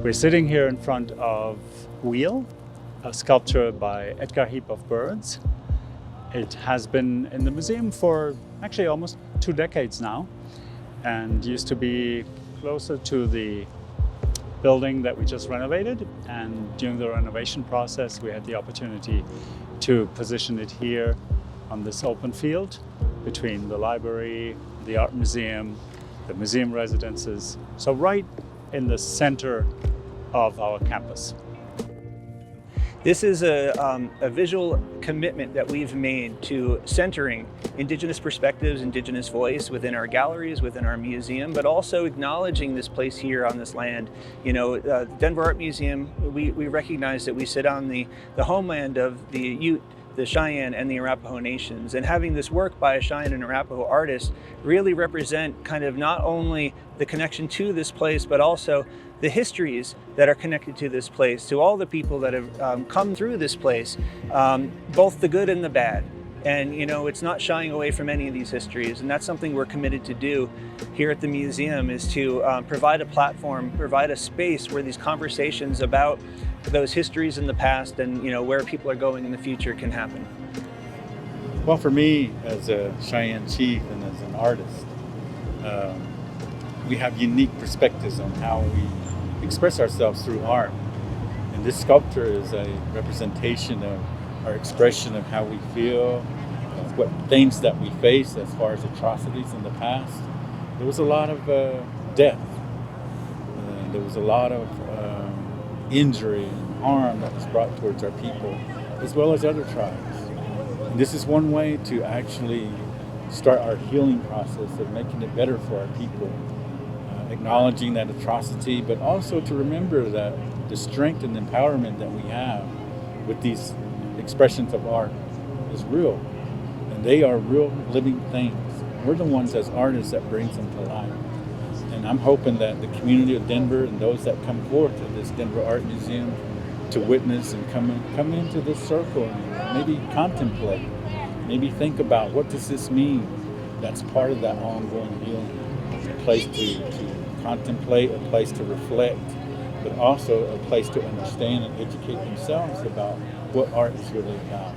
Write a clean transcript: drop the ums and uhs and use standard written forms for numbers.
We're sitting here in front of Wheel, a sculpture by Edgar Heap of birds. It has been in the museum for actually almost 2 decades now, and used to be closer to the building that we just renovated. And during the renovation process, we had the opportunity to position it here on this open field between the library, the art museum, the museum residences. So right in the center of our campus. This is a visual commitment that we've made to centering Indigenous perspectives, Indigenous voice within our galleries, within our museum, but also acknowledging this place here on this land. You know, the Denver Art Museum, we recognize that we sit on the homeland of the Ute, the Cheyenne and the Arapaho nations, and having this work by a Cheyenne and Arapaho artist really represent kind of not only the connection to this place, but also the histories that are connected to this place, to all the people that have come through this place, both the good and the bad. And you know, it's not shying away from any of these histories, and that's something we're committed to do here at the museum, is to provide a platform, provide a space where these conversations about those histories in the past and, you know, where people are going in the future can happen. Well, for me, as a Cheyenne chief and as an artist, we have unique perspectives on how we express ourselves through art. And this sculpture is a representation of our expression of how we feel, of what things that we face as far as atrocities in the past. There was a lot of death. There was a lot of injury and harm that was brought towards our people, as well as other tribes. And this is one way to actually start our healing process of making it better for our people, acknowledging that atrocity, but also to remember that the strength and empowerment that we have with these expressions of art is real, and they are real living things. We're the ones as artists that brings them to life. And I'm hoping that the community of Denver and those that come forth to this Denver Art Museum to witness and come into this circle and maybe contemplate, maybe think about what does this mean. That's part of that ongoing healing. A place to contemplate, a place to reflect, but also a place to understand and educate themselves about what art is really about.